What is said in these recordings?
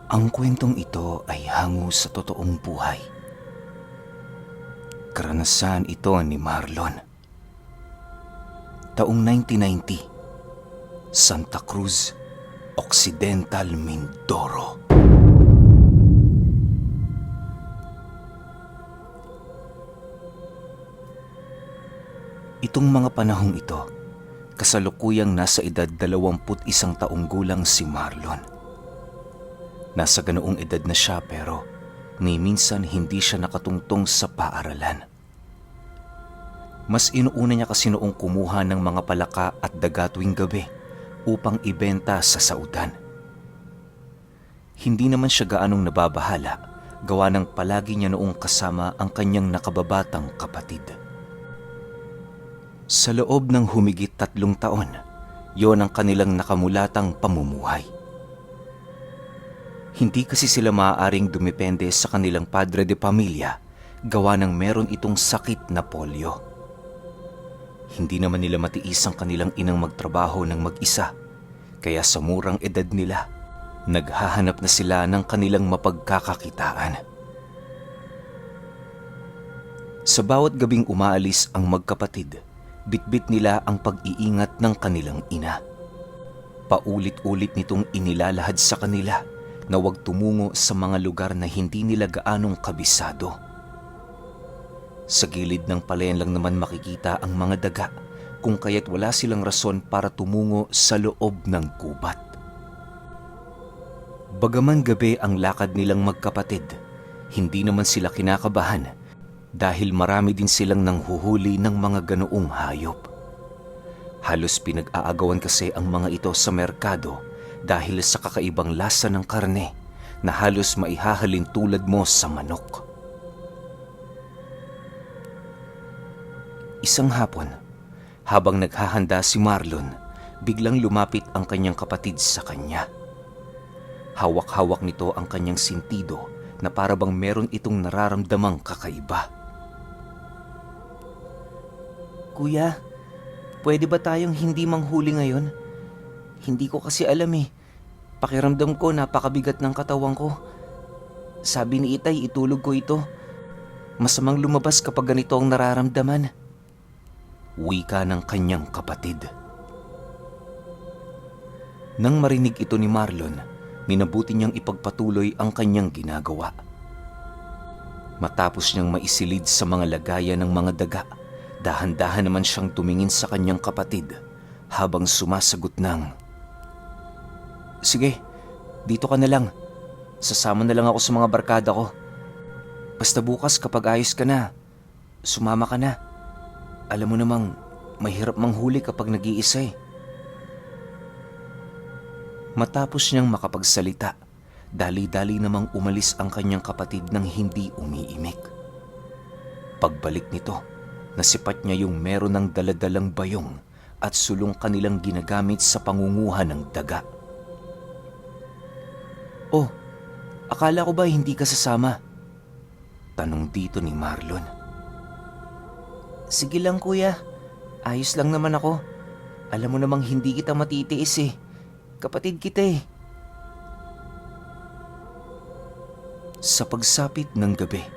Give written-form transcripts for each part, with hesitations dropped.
Ang kwentong ito ay hango sa totoong buhay. Karanasan ito ni Marlon. Taong 1990, Santa Cruz, Occidental, Mindoro. Itong mga panahong ito, kasalukuyang nasa edad 21 taong gulang si Marlon. Nasa ganoong edad na siya pero ni minsan hindi siya nakatungtong sa paaralan. Mas inuuna niya kasi noong kumuha ng mga palaka at daga tuwing gabi upang ibenta sa saudan. Hindi naman siya gaanong nababahala gawa ng palagi niya noong kasama ang kanyang nakababatang kapatid. Sa loob ng humigit 3 taon, yon ang kanilang nakamulatang pamumuhay. Hindi kasi sila maaaring dumepende sa kanilang padre de pamilya gawa ng meron itong sakit na polio. Hindi naman nila matiis ang kanilang inang magtrabaho ng mag-isa, kaya sa murang edad nila, naghahanap na sila ng kanilang mapagkakakitaan. Sa bawat gabing umaalis ang magkapatid, bitbit nila ang pag-iingat ng kanilang ina. Paulit-ulit nitong inilalahad sa kanila na huwag tumungo sa mga lugar na hindi nila gaanong kabisado. Sa gilid ng palayan lang naman makikita ang mga daga, kung kaya't wala silang rason para tumungo sa loob ng gubat. Bagaman gabi ang lakad nilang magkapatid, hindi naman sila kinakabahan dahil marami din silang nanghuhuli ng mga ganoong hayop. Halos pinag-aagawan kasi ang mga ito sa merkado dahil sa kakaibang lasa ng karne na halos maihahalin tulad mo sa manok. Isang hapon, habang naghahanda si Marlon, biglang lumapit ang kanyang kapatid sa kanya. Hawak-hawak nito ang kanyang sintido na para bang meron itong nararamdamang kakaiba. Kuya, pwede ba tayong hindi manghuli ngayon? Hindi ko kasi alam eh. Pakiramdam ko napakabigat ng katawan ko. Sabi ni Itay, itulog ko ito. Masamang lumabas kapag ganito ang nararamdaman. Wika ng kanyang kapatid. Nang marinig ito ni Marlon, minabuti niyang ipagpatuloy ang kanyang ginagawa. Matapos niyang maisilid sa mga lagayan ng mga daga, dahan-dahan naman siyang tumingin sa kanyang kapatid habang sumasagot ng, Sige, dito ka na lang. Sasama na lang ako sa mga barkada ko. Basta bukas kapag ayos ka na, sumama ka na. Alam mo namang mahirap manghuli kapag nag-iisa eh. Matapos niyang makapagsalita, dali-dali namang umalis ang kanyang kapatid nang hindi umiimik. Pagbalik nito, nasipat niya yung meron ng daladalang bayong at sulong kanilang ginagamit sa pangunguha ng daga. Oh, akala ko ba hindi ka sasama? Tanong dito ni Marlon. Sige lang kuya, ayos lang naman ako. Alam mo namang hindi kita matitiis eh. Kapatid kita eh. Sa pagsapit ng gabi,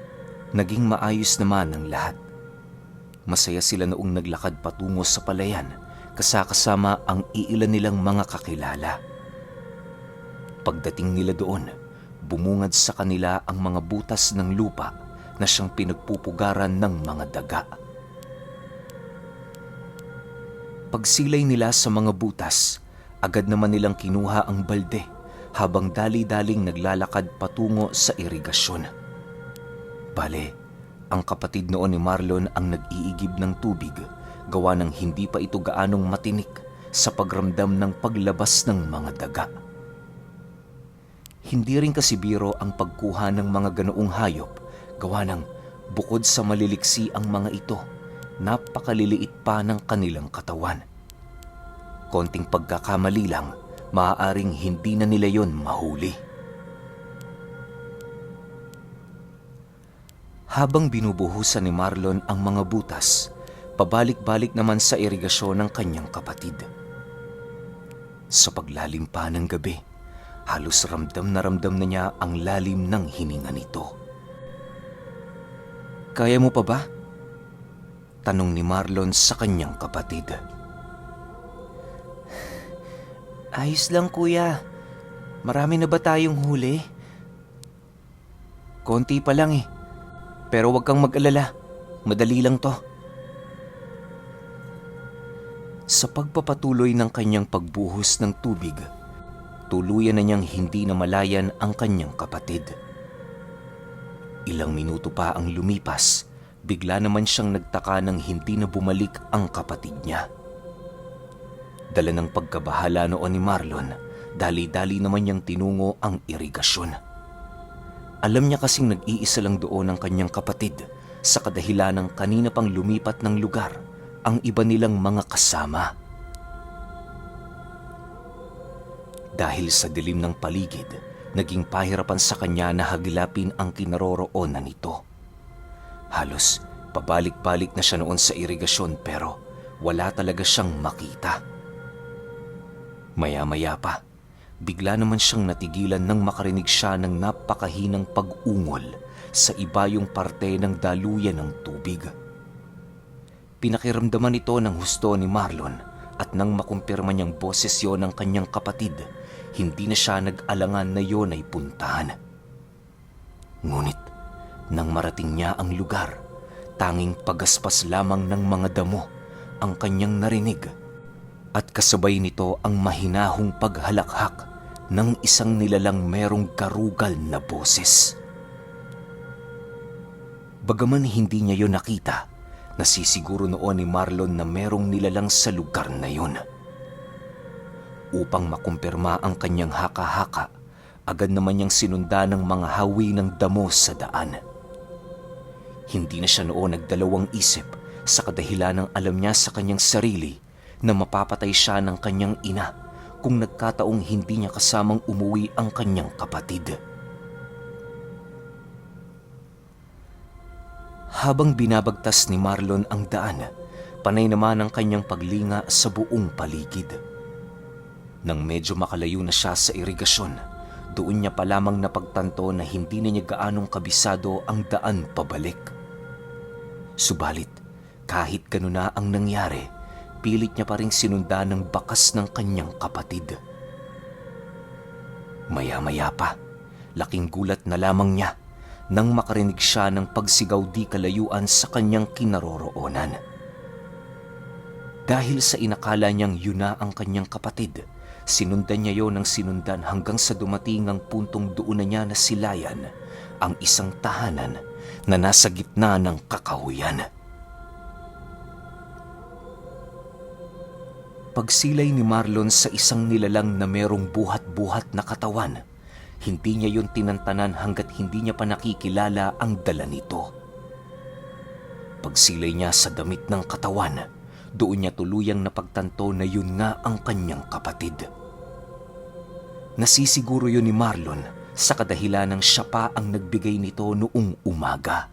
naging maayos naman ang lahat. Masaya sila noong naglakad patungo sa palayan kasama ang iilan nilang mga kakilala. Pagdating nila doon, bumungad sa kanila ang mga butas ng lupa na siyang pinagpupugaran ng mga daga. Pagsilay nila sa mga butas, agad naman nilang kinuha ang balde habang dali-daling naglalakad patungo sa irigasyon. Bale, ang kapatid noon ni Marlon ang nag-iigib ng tubig gawa ng hindi pa ito gaanong matinik sa pagramdam ng paglabas ng mga daga. Hindi rin kasi biro ang pagkuha ng mga ganoong hayop gawa ng bukod sa maliliksi ang mga ito, napakaliliit pa ng kanilang katawan. Konting pagkakamali lang, maaaring hindi na nila yon mahuli. Habang binubuhusan ni Marlon ang mga butas, pabalik-balik naman sa irigasyon ng kanyang kapatid. Sa paglalim pa ng gabi, Halos ramdam na niya ang lalim ng hininga nito. Kaya mo pa ba? Tanong ni Marlon sa kanyang kapatid. Ayos lang kuya. Marami na ba tayong huli? Konti pa lang eh. Pero wag kang mag-alala. Madali lang to. Sa pagpapatuloy ng kanyang pagbuhos ng tubig, tuluyan na niyang hindi namalayan ang kanyang kapatid. Ilang minuto pa ang lumipas, bigla naman siyang nagtaka nang hindi na bumalik ang kapatid niya. Dala ng pagkabahala noon ni Marlon, dali-dali naman niyang tinungo ang irigasyon. Alam niya kasing nag-iisa lang doon ang kanyang kapatid sa kadahilan ng kanina pang lumipat ng lugar ang iba nilang mga kasama. Dahil sa dilim ng paligid, naging pahirapan sa kanya na hagilapin ang kinaroroonan nito. Halos pabalik-balik na siya noon sa irigasyon pero wala talaga siyang makita. Maya-maya pa, bigla naman siyang natigilan nang makarinig siya ng napakahinang pag-ungol sa ibayong parte ng daluyan ng tubig. Pinakiramdaman ito ng husto ni Marlon at nang makumpirma niyang boses yon ng kanyang kapatid, hindi na siya nag-alangan na yon ay puntahan. Ngunit nang marating niya ang lugar, tanging pagaspas lamang ng mga damo ang kanyang narinig at kasabay nito ang mahinahong paghalakhak ng isang nilalang merong garugal na boses. Bagaman hindi niya yon nakita, nasisiguro noon ni Marlon na merong nilalang sa lugar na yon. Upang makumpirma ang kanyang haka-haka, agad naman niyang sinundan ng mga hawi ng damo sa daan. Hindi na siya noon nagdalawang isip sa kadahilan ng alam niya sa kanyang sarili na mapapatay siya ng kanyang ina kung nagkataong hindi niya kasamang umuwi ang kanyang kapatid. Habang binabagtas ni Marlon ang daan, panay naman ang kanyang paglinga sa buong paligid. Nang medyo makalayo na siya sa irigasyon, doon niya pa lamang napagtanto na hindi na niya gaanong kabisado ang daan pabalik. Subalit, kahit gano'n na ang nangyari, pilit niya pa ring sinundan ng bakas ng kanyang kapatid. Maya-maya pa, laking gulat na lamang niya nang makarinig siya ng pagsigaw di kalayuan sa kanyang kinaroroonan. Dahil sa inakala niyang yun na ang kanyang kapatid, sinundan niya yon ng sinundan hanggang sa dumating ang puntong doon na niya nasilayan ang isang tahanan na nasa gitna ng kakahuyan. Pagsilay ni Marlon sa isang nilalang na merong buhat-buhat na katawan, hindi niya yon tinantanan hanggat hindi niya pa nakikilala ang dala nito. Pagsilay niya sa damit ng katawan, doon niya tuluyang napagtanto na yun nga ang kanyang kapatid. Nasisiguro yun ni Marlon sa kadahilan ng siya pa ang nagbigay nito noong umaga.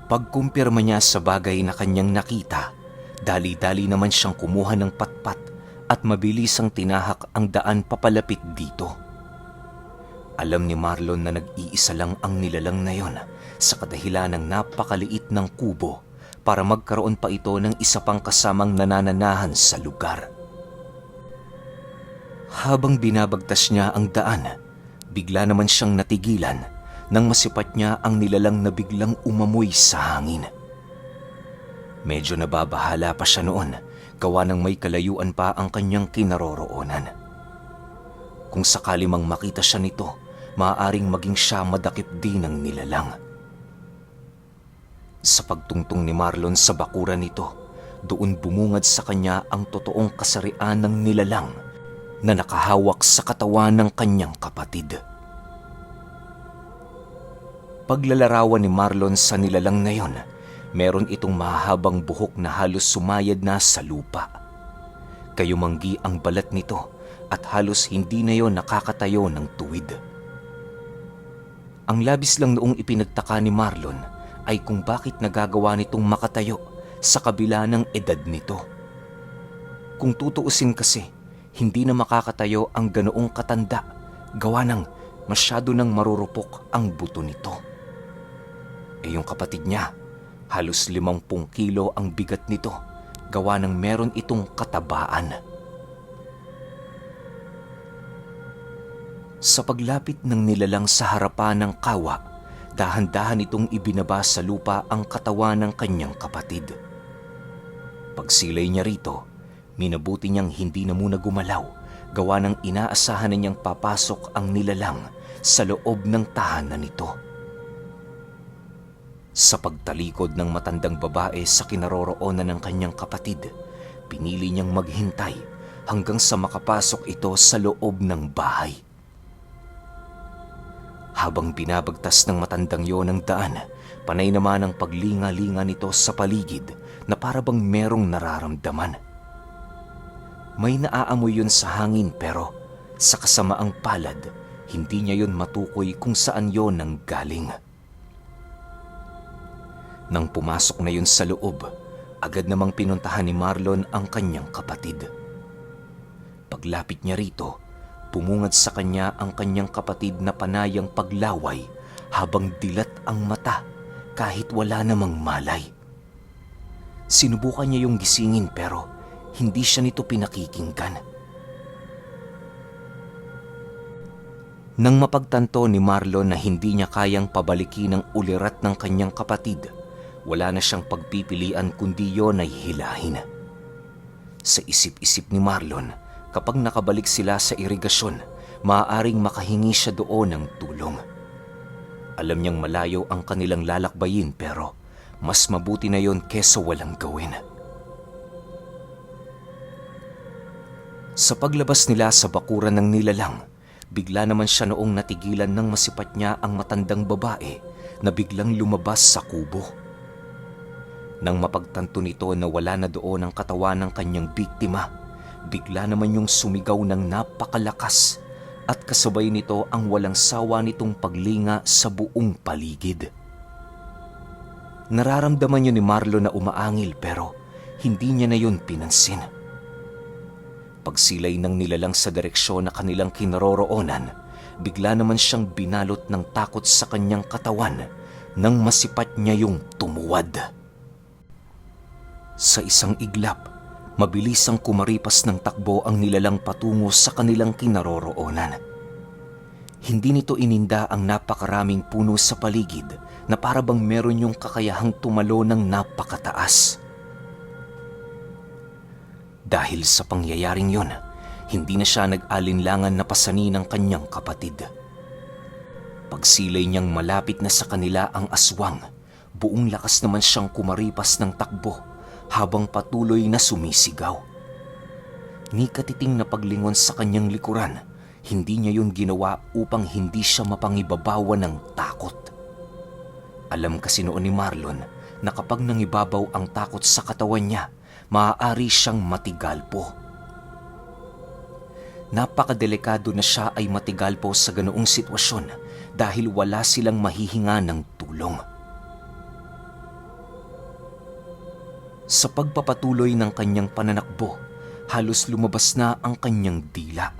Pagkumpirma niya sa bagay na kanyang nakita, dali-dali naman siyang kumuha ng patpat at mabilisang tinahak ang daan papalapit dito. Alam ni Marlon na nag-iisa lang ang nilalang na yon sa kadahilan ng napakaliit ng kubo para magkaroon pa ito ng isa pang kasamang nanananahan sa lugar. Habang binabagtas niya ang daan, bigla naman siyang natigilan nang masipat niya ang nilalang na biglang umamoy sa hangin. Medyo nababahala pa siya noon, gawa ng may kalayuan pa ang kanyang kinaroroonan. Kung sakali mang makita siya nito, maaaring maging siya madakip din ng nilalang. Sa pagtungtong ni Marlon sa bakuran nito, doon bumungad sa kanya ang totoong kasarian ng nilalang na nakahawak sa katawan ng kanyang kapatid. Paglalarawan ni Marlon sa nilalang na yon, meron itong mahabang buhok na halos sumayad na sa lupa. Kayumanggi ang balat nito at halos hindi na yon nakakatayo ng tuwid. Ang labis lang noong ipinagtaka ni Marlon ay kung bakit nagagawa nitong makatayo sa kabila ng edad nito. Kung tutuusin kasi, Hindi na makakatayo ang ganoong katanda, gawa ng masyado nang marurupok ang buto nito. Yung kapatid niya, halos 50 kilo ang bigat nito, gawa ng meron itong katabaan. Sa paglapit ng nilalang sa harapan ng kawa, dahan-dahan itong ibinaba sa lupa ang katawan ng kanyang kapatid. Pagsilay niya rito, minabuti niyang hindi na muna gumalaw, gawa ng inaasahan na niyang papasok ang nilalang sa loob ng tahanan nito. Sa pagtalikod ng matandang babae sa kinaroroonan ng kanyang kapatid, pinili niyang maghintay hanggang sa makapasok ito sa loob ng bahay. Habang binabagtas ng matandang yon ang daan, panay naman ang paglinga-linga nito sa paligid na para bang merong nararamdaman. May naaamoy yun sa hangin pero sa kasamaang palad, hindi niya yun matukoy kung saan yon nang galing. Nang pumasok na yun sa loob, agad namang pinuntahan ni Marlon ang kanyang kapatid. Paglapit niya rito, pumungad sa kanya ang kanyang kapatid na panayang paglaway habang dilat ang mata kahit wala namang malay. Sinubukan niya yung gisingin pero hindi siya nito pinakikinggan. Nang mapagtanto ni Marlon na hindi niya kayang pabalikin ang ulirat ng kanyang kapatid, wala na siyang pagpipilian kundi yon ay hilahin. Sa isip-isip ni Marlon, kapag nakabalik sila sa irigasyon, maaaring makahingi siya doon ng tulong. Alam niyang malayo ang kanilang lalakbayin pero mas mabuti na yon kesa walang gawin. Sa paglabas nila sa bakuran ng nilalang, bigla naman siya noong natigilan ng masipat niya ang matandang babae na biglang lumabas sa kubo. Nang mapagtanto nito na wala na doon ang katawan ng kanyang biktima, bigla naman yung sumigaw ng napakalakas at kasabay nito ang walang sawa nitong paglinga sa buong paligid. Nararamdaman niya ni Marlon na umaangil pero hindi niya na yun pinansin. Pagsilay ng nilalang sa direksyon na kanilang kinaroroonan, bigla naman siyang binalot ng takot sa kanyang katawan nang masipat niya yung tumuwad. Sa isang iglap, mabilis ang kumaripas ng takbo ang nilalang patungo sa kanilang kinaroroonan. Hindi nito ininda ang napakaraming puno sa paligid na para bang meron yung kakayahang tumalo ng napakataas. Dahil sa pangyayaring yon, hindi na siya nag-alinlangan na pasanin ng kanyang kapatid. Pagsilay niyang malapit na sa kanila ang aswang, buong lakas naman siyang kumaripas ng takbo habang patuloy na sumisigaw. Ni katiting na paglingon sa kanyang likuran, hindi niya yun ginawa upang hindi siya mapangibabawan ng takot. Alam kasi noon ni Marlon na kapag nangibabaw ang takot sa katawan niya, maaari siyang matigalpo. Napakadelikado na siya ay matigalpo sa ganoong sitwasyon dahil wala silang mahihinga ng tulong. Sa pagpapatuloy ng kanyang pananakbo, halos lumabas na ang kanyang dila.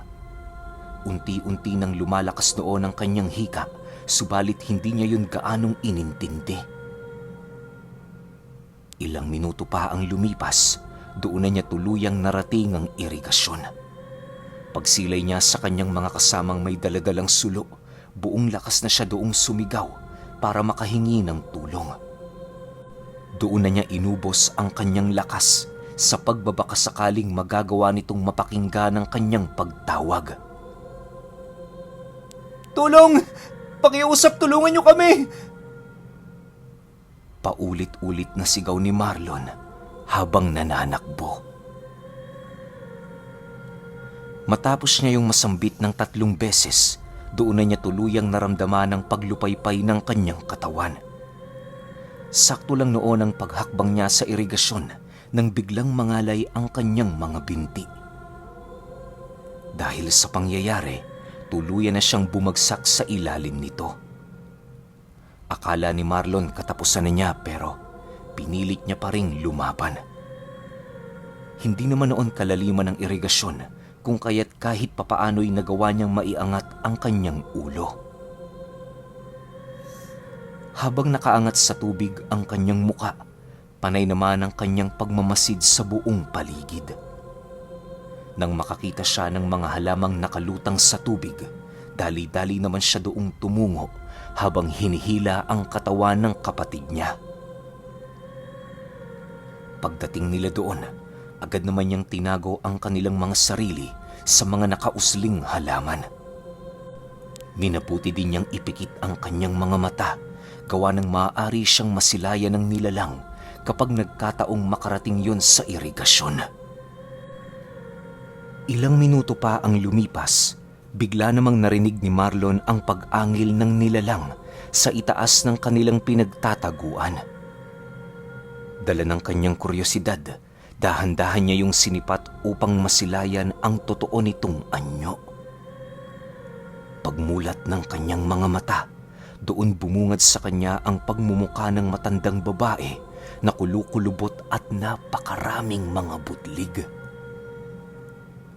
Unti-unti nang lumalakas noon ang kanyang hika, subalit hindi niya yun gaanong inintindi. Ilang minuto pa ang lumipas, doon na niya tuluyang narating ang irigasyon. Pagsilay niya sa kanyang mga kasamang may daladalang sulo, buong lakas na siya doong sumigaw para makahingi ng tulong. Doon na niya inubos ang kanyang lakas sa pagbabakasakaling magagawa nitong mapakinggan ang kanyang pagtawag. Tulong! Pakiusap, tulungan niyo kami! Paulit-ulit na sigaw ni Marlon habang nananakbo. Matapos niya yung masambit ng 3 beses, doon na niya tuluyang naramdaman ang paglupaypay ng kanyang katawan. Sakto lang noon ang paghakbang niya sa irigasyon nang biglang mangalay ang kanyang mga binti. Dahil sa pangyayari, tuluyan na siyang bumagsak sa ilalim nito. Akala ni Marlon katapusan na niya pero pinilit niya pa ring lumaban. Hindi naman noon kalaliman ng irigasyon kung kaya't kahit papaano'y nagawa niyang maiangat ang kanyang ulo. Habang nakaangat sa tubig ang kanyang muka, panay naman ang kanyang pagmamasid sa buong paligid. Nang makakita siya ng mga halamang nakalutang sa tubig, dali-dali naman siya doong tumungo habang hinihila ang katawan ng kapatid niya. Pagdating nila doon, agad naman niyang tinago ang kanilang mga sarili sa mga nakausling halaman. Minabuti din niyang ipikit ang kanyang mga mata, gawa ng maaari siyang masilayan ng nilalang kapag nagkataong makarating yon sa irigasyon. Ilang minuto pa ang lumipas, bigla namang narinig ni Marlon ang pag-angil ng nilalang sa itaas ng kanilang pinagtataguan. Dala ng kanyang kuryosidad, dahan-dahan niya yung sinipat upang masilayan ang totoo nitong anyo. Pagmulat ng kanyang mga mata, doon bumungad sa kanya ang pagmumuka ng matandang babae na kulukulubot at napakaraming mga butlig.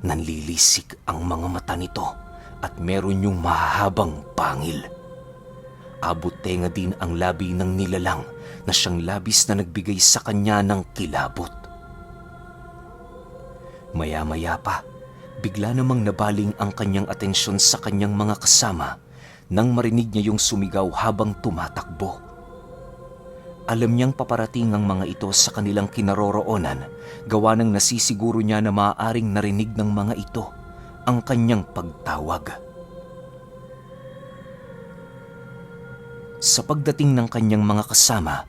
Nanlilisik ang mga mata nito at meron yung mahahabang pangil. Abot tenga din ang labi ng nilalang na siyang labis na nagbigay sa kanya ng kilabot. Maya-maya pa, bigla namang nabaling ang kanyang atensyon sa kanyang mga kasama nang marinig niya yung sumigaw habang tumatakbo. Alam niyang paparating ang mga ito sa kanilang kinaroroonan, gawa ng nasisiguro niya na maaaring narinig ng mga ito ang kanyang pagtawag. Sa pagdating ng kanyang mga kasama,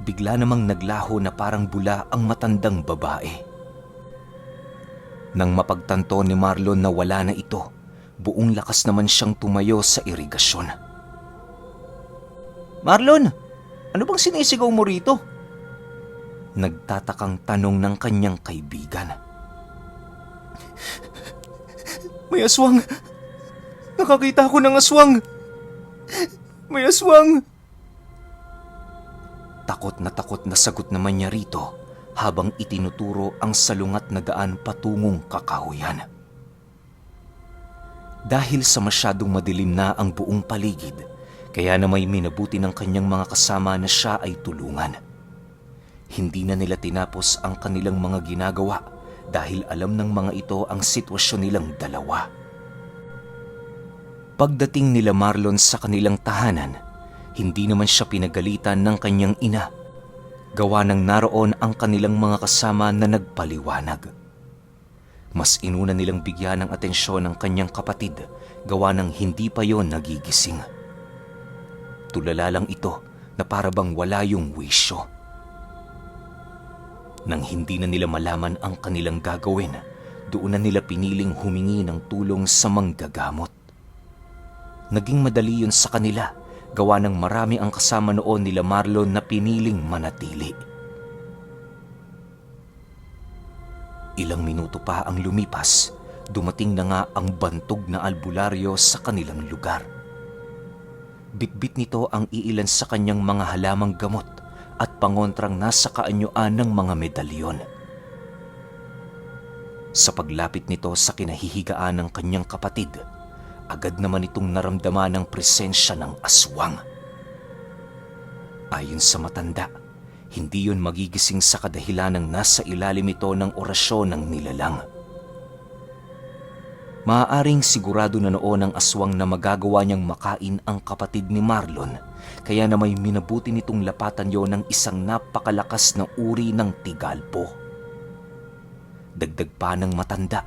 bigla namang naglaho na parang bula ang matandang babae. Nang mapagtanto ni Marlon na wala na ito, buong lakas naman siyang tumayo sa irigasyon. Marlon, ano bang sinisigaw mo rito? Nagtatakang tanong ng kanyang kaibigan. May aswang! Nakakita ko ng aswang! May aswang! Takot na sagot naman niya rito habang itinuturo ang salungat na daan patungong kakahuyan. Dahil sa masyadong madilim na ang buong paligid, kaya na may minabuti ng kanyang mga kasama na siya ay tulungan. Hindi na nila tinapos ang kanilang mga ginagawa dahil alam ng mga ito ang sitwasyon nilang dalawa. Pagdating nila Marlon sa kanilang tahanan, hindi naman siya pinagalitan ng kanyang ina. Gawa ng naroon ang kanilang mga kasama na nagpaliwanag. Mas inuna nilang bigyan ng atensyon ng kanyang kapatid, gawa ng hindi pa yon nagigising. Tulala lang ito na para bang wala yung wisyo. Nang hindi na nila malaman ang kanilang gagawin, doon na nila piniling humingi ng tulong sa manggagamot. Naging madali yun sa kanila, gawa ng marami ang kasama noon nila Marlon na piniling manatili. Ilang minuto pa ang lumipas, dumating na nga ang bantog na albularyo sa kanilang lugar. Bitbit nito ang iilan sa kanyang mga halamang gamot at pangontrang nasa kaanyuan ng mga medalyon. Sa paglapit nito sa kinahihigaan ng kanyang kapatid, agad naman itong naramdaman ang presensya ng aswang. Ayon sa matanda, hindi yun magigising sa kadahilan ng nasa ilalim ito ng orasyon ng nilalang. Maaaring sigurado na noon ang aswang na magagawa niyang makain ang kapatid ni Marlon, kaya na may minabuti nitong lapatan yon ng isang napakalakas na uri ng tigalpo. Dagdag pa ng matanda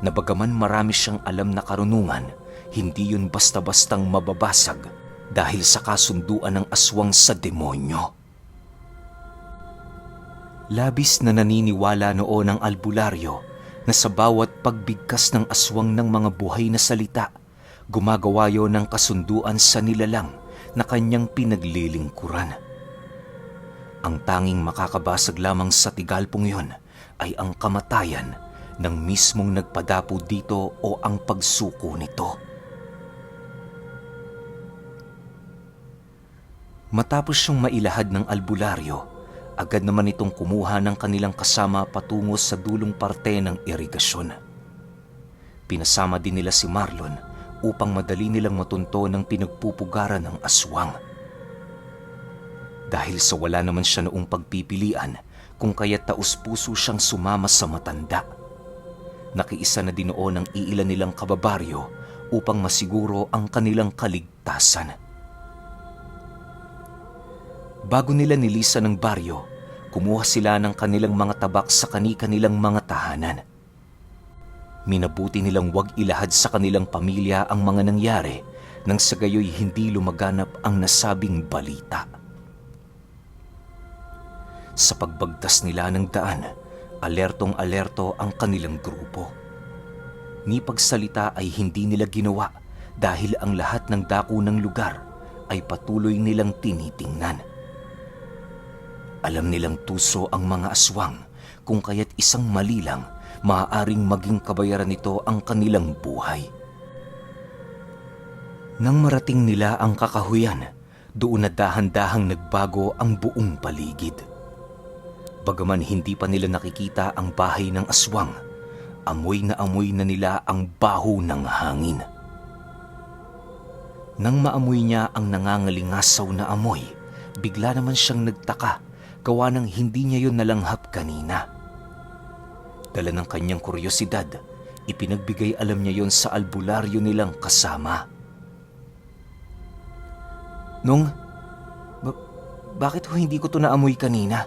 na bagaman marami siyang alam na karunungan, hindi yun basta-bastang mababasag dahil sa kasunduan ng aswang sa demonyo. Labis na naniniwala noon ang albularyo na sa bawat pagbigkas ng aswang ng mga buhay na salita, gumagawa yon ng kasunduan sa nilalang na kanyang pinaglilingkuran. Ang tanging makakabasag lamang sa tigalpong yon ay ang kamatayan ng mismong nagpadapo dito o ang pagsuko nito. Matapos siyang mailahad ng albularyo, agad naman itong kumuha ng kanilang kasama patungo sa dulong parte ng irigasyon. Pinasama din nila si Marlon upang madali nilang matunto ng pinagpupugaran ng aswang. Dahil sa wala naman siya noong pagpipilian kung kaya't taus-puso siyang sumama sa matanda. Nakiisa na din noon ang iilan nilang kababaryo upang masiguro ang kanilang kaligtasan. Bago nila nilisan ng baryo, kumuha sila ng kanilang mga tabak sa kani-kanilang mga tahanan. Minabuti nilang wag ilahad sa kanilang pamilya ang mga nangyari nang sa gayoy hindi lumaganap ang nasabing balita. Sa pagbagtas nila ng daan, alertong-alerto ang kanilang grupo. Ni pagsalita ay hindi nila ginawa dahil ang lahat ng dako ng lugar ay patuloy nilang tinitingnan. Alam nilang tuso ang mga aswang kung kaya't isang mali lang maaaring maging kabayaran nito ang kanilang buhay. Nang marating nila ang kakahuyan, doon na dahan-dahang nagbago ang buong paligid. Bagaman hindi pa nila nakikita ang bahay ng aswang, amoy na nila ang baho ng hangin. Nang maamoy niya ang nangangalingasaw na amoy, bigla naman siyang nagtaka, gawa ng hindi niya yun nalanghap kanina. Dala ng kanyang kuryosidad, ipinagbigay alam niya yon sa albularyo nilang kasama. Bakit ho hindi ko to naamoy kanina?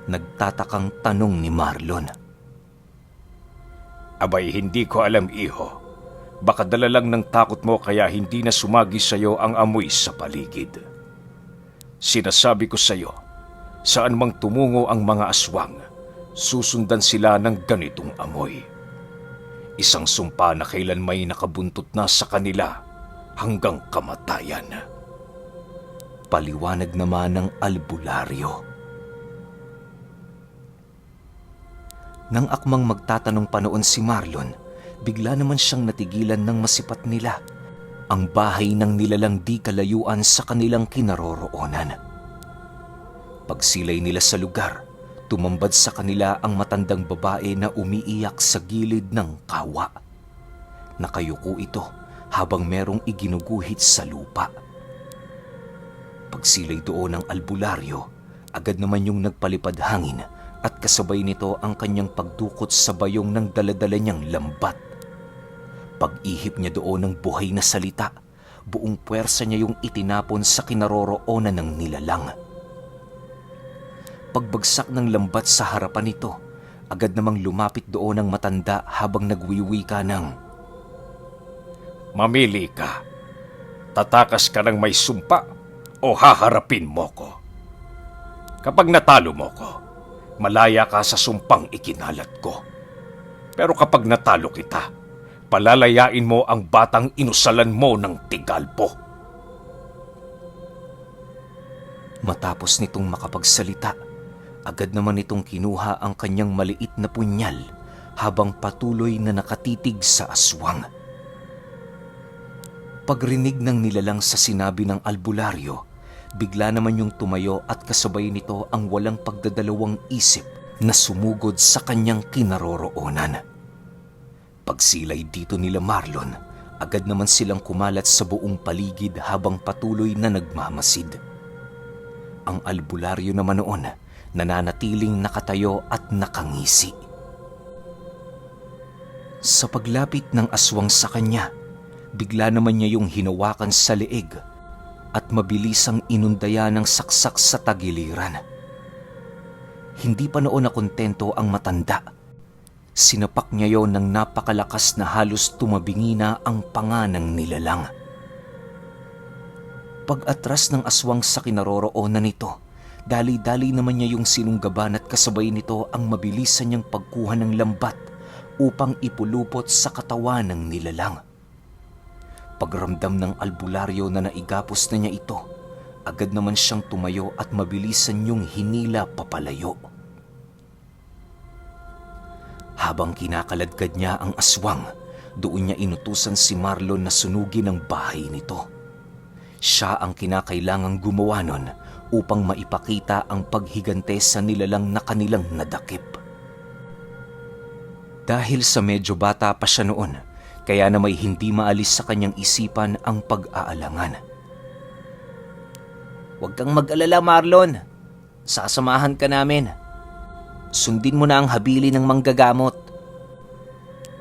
Nagtatakang tanong ni Marlon. Abay, hindi ko alam, iho. Baka dala lang ng takot mo kaya hindi na sumagi sa'yo ang amoy sa paligid. Sinasabi ko sa'yo, saan mang tumungo ang mga aswang, susundan sila ng ganitong amoy. Isang sumpa na kailan may nakabuntot na sa kanila hanggang kamatayan. Paliwanag naman ng albularyo. Nang akmang magtatanong pa noon si Marlon, bigla naman siyang natigilan ng masipat nila, ang bahay ng nilalang di kalayuan sa kanilang kinaroroonan. Pagsilay nila sa lugar, tumambad sa kanila ang matandang babae na umiiyak sa gilid ng kawa. Nakayuko ito habang merong iginuguhit sa lupa. Pagsilay doon ng albularyo, agad naman yung nagpalipad hangin at kasabay nito ang kanyang pagdukot sa bayong ng daladala niyang lambat. Pag-ihip niya doon ng buhay na salita, buong puwersa niya yung itinapon sa kinaroroonan ng nilalang. Pagbagsak ng lambat sa harapan nito, agad namang lumapit doon ang matanda habang nagwiwika ng, Mamili ka. Tatakas ka ng may sumpa o haharapin mo ko. Kapag natalo mo ko, malaya ka sa sumpang ikinalat ko. Pero kapag natalo kita, palalayain mo ang batang inusalan mo ng tigalpo. Matapos nitong makapagsalita, agad naman nitong kinuha ang kanyang maliit na punyal habang patuloy na nakatitig sa aswang. Pagrinig ng nilalang sa sinabi ng albularyo, bigla naman yung tumayo at kasabay nito ang walang pagdadalawang isip na sumugod sa kanyang kinaroroonan. Pagsilay dito nila Marlon, agad naman silang kumalat sa buong paligid habang patuloy na nagmamasid. Ang albularyo naman noon, nananatiling nakatayo at nakangisi. Sa paglapit ng aswang sa kanya, bigla naman niya yung hinawakan sa leeg at mabilisang inundaya ng saksak sa tagiliran. Hindi pa noon nakontento ang matanda. Sinapak niya yon ng napakalakas na halos tumabingi na ang panga ng nilalang. Pag-atras ng aswang sa kinaroroonan nito, dali-dali naman niya yung sinunggaban at kasabay nito ang mabilisan niyang pagkuha ng lambat upang ipulupot sa katawan ng nilalang. Pagramdam ng albularyo na naigapos na niya ito, agad naman siyang tumayo at mabilisan niyong hinila papalayo. Habang kinakaladkad niya ang aswang, doon niya inutusan si Marlon na sunugin ang bahay nito. Siya ang kinakailangang gumawa nun upang maipakita ang paghigante sa nilalang na kanilang nadakip. Dahil sa medyo bata pa siya noon, kaya na may hindi maalis sa kanyang isipan ang pag-aalangan. Huwag kang mag-alala, Marlon. Sasamahan ka namin. Sundin mo na ang habili ng manggagamot.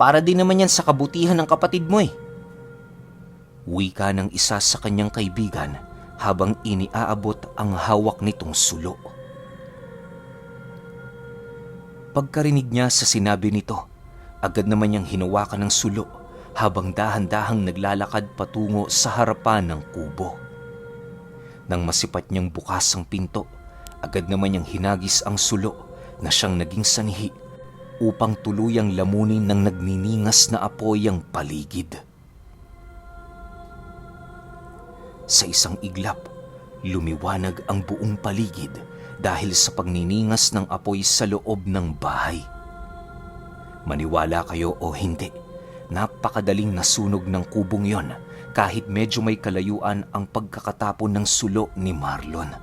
Para din naman yan sa kabutihan ng kapatid mo eh. Wika ng isa sa kanyang kaibigan habang iniaabot ang hawak nitong sulo. Pagkarinig niya sa sinabi nito, agad naman niyang hinawakan ng sulo habang dahan-dahang naglalakad patungo sa harapan ng kubo. Nang masipat niyang bukas ang pinto, agad naman niyang hinagis ang sulo na siyang naging sanhi upang tuluyang lamunin ng nagniningas na apoy ang paligid. Sa isang iglap, lumiwanag ang buong paligid dahil sa pagniningas ng apoy sa loob ng bahay. Maniwala kayo o hindi, napakadaling nasunog ng kubong yon kahit medyo may kalayuan ang pagkakatapon ng sulo ni Marlon.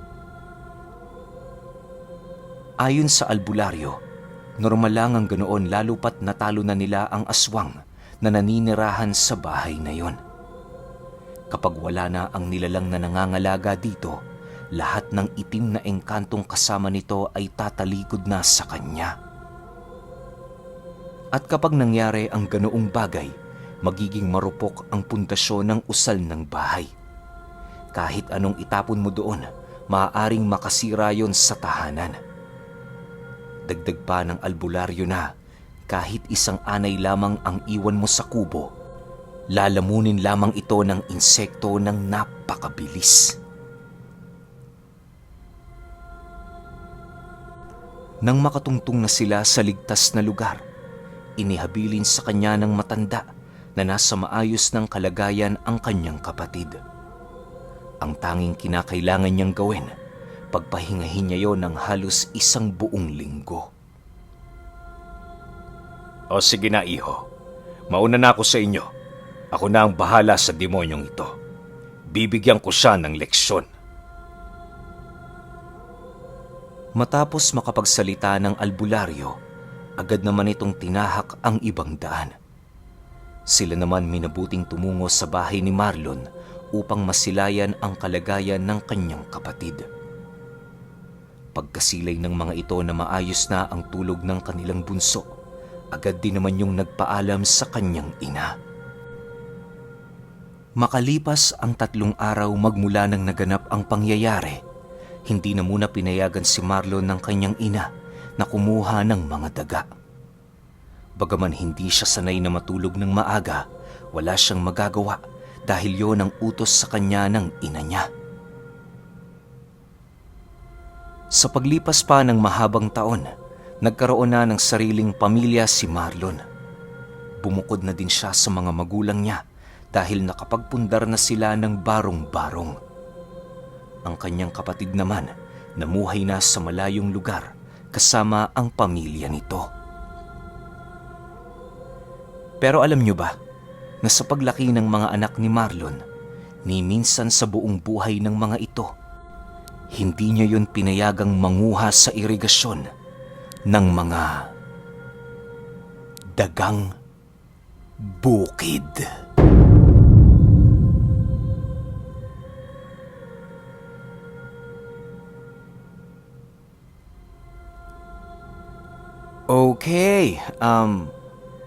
Ayon sa albularyo, normal lang ang ganoon lalo pat natalo na nila ang aswang na naninirahan sa bahay na yon. Kapag wala na ang nilalang na nangangalaga dito, lahat ng itim na engkantong kasama nito ay tatalikod na sa kanya. At kapag nangyari ang ganoong bagay, magiging marupok ang pundasyon ng usal ng bahay. Kahit anong itapon mo doon, maaaring makasira yon sa tahanan. Dagdag pa ng albularyo na kahit isang anay lamang ang iwan mo sa kubo, lalamunin lamang ito ng insekto ng napakabilis. Nang makatungtong na sila sa ligtas na lugar, inihabilin sa kanya ng matanda na nasa maayos ng kalagayan ang kanyang kapatid. Ang tanging kinakailangan niyang gawin, pagpahingahin niya yon ng halos isang buong linggo. O sige na, iho. Mauna na ako sa inyo. Ako na ang bahala sa demonyong ito. Bibigyan ko siya ng leksyon. Matapos makapagsalita ng albularyo, agad naman itong tinahak ang ibang daan. Sila naman minabuting tumungo sa bahay ni Marlon upang masilayan ang kalagayan ng kanyang kapatid. Pagkasilay ng mga ito na maayos na ang tulog ng kanilang bunso, agad din naman yung nagpaalam sa kanyang ina. Makalipas ang 3 araw magmula nang naganap ang pangyayari, hindi na muna pinayagan si Marlon ng kanyang ina na kumuha ng mga daga. Bagaman hindi siya sanay na matulog ng maaga, wala siyang magagawa dahil yon ang utos sa kanya ng ina niya. Sa paglipas pa ng mahabang taon, nagkaroon na ng sariling pamilya si Marlon. Bumukod na din siya sa mga magulang niya dahil nakapagpundar na sila ng barong-barong. Ang kanyang kapatid naman namuhay na sa malayong lugar kasama ang pamilya nito. Pero alam niyo ba na sa paglaki ng mga anak ni Marlon, ni minsan sa buong buhay ng mga ito, hindi niya yon pinayagang manguha sa irigasyon ng mga dagang bukid. Okay,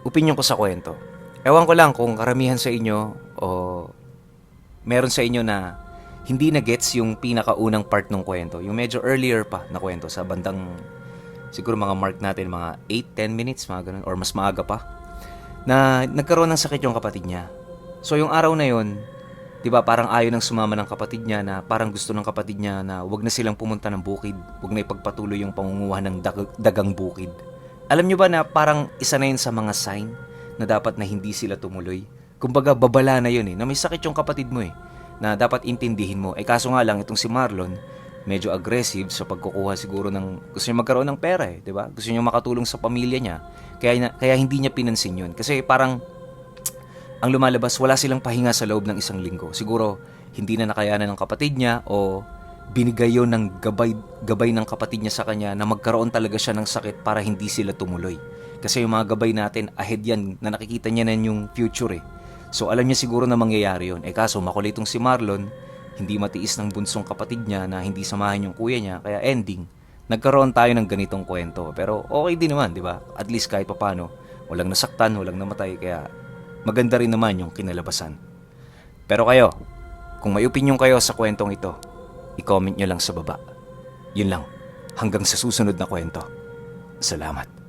opinion ko sa kwento. Ewan ko lang kung karamihan sa inyo o meron sa inyo na hindi na gets yung pinakaunang part ng kwento. Yung medyo earlier pa na kwento sa bandang siguro mga mark natin mga 8-10 minutes, mga ganun, or mas maaga pa, na nagkaroon ng sakit yung kapatid niya. So yung araw na yun, di ba parang ayaw nang sumama ng kapatid niya na parang gusto ng kapatid niya na wag na silang pumunta ng bukid, wag na ipagpatuloy yung pangunguha ng dagang bukid. Alam nyo ba na parang isa na yun sa mga sign na dapat na hindi sila tumuloy? Kumbaga babala na yun na may sakit yung kapatid mo na dapat intindihin mo. Kaso nga lang itong si Marlon, medyo aggressive sa pagkukuha siguro ng, gusto niya magkaroon ng pera di ba? Gusto niya makatulong sa pamilya niya. Kaya hindi niya pinansin yun. Kasi parang ang lumalabas, wala silang pahinga sa loob ng 1 linggo. Siguro hindi na nakayanan ng kapatid niya o binigay yun ng gabay ng kapatid niya sa kanya na magkaroon talaga siya ng sakit para hindi sila tumuloy. Kasi yung mga gabay natin, ahead yan, na nakikita niya na yung future eh. So alam niya siguro na mangyayari yun. Kaso makulit itong si Marlon, hindi matiis ng bunsong kapatid niya na hindi samahan yung kuya niya, kaya ending, nagkaroon tayo ng ganitong kwento. Pero okay din naman, di ba? At least kahit papano, walang nasaktan, walang namatay, kaya maganda rin naman yung kinalabasan. Pero kayo, kung may opinion kayo sa kwentong ito, i-comment nyo lang sa baba. Yun lang, hanggang sa susunod na kwento. Salamat.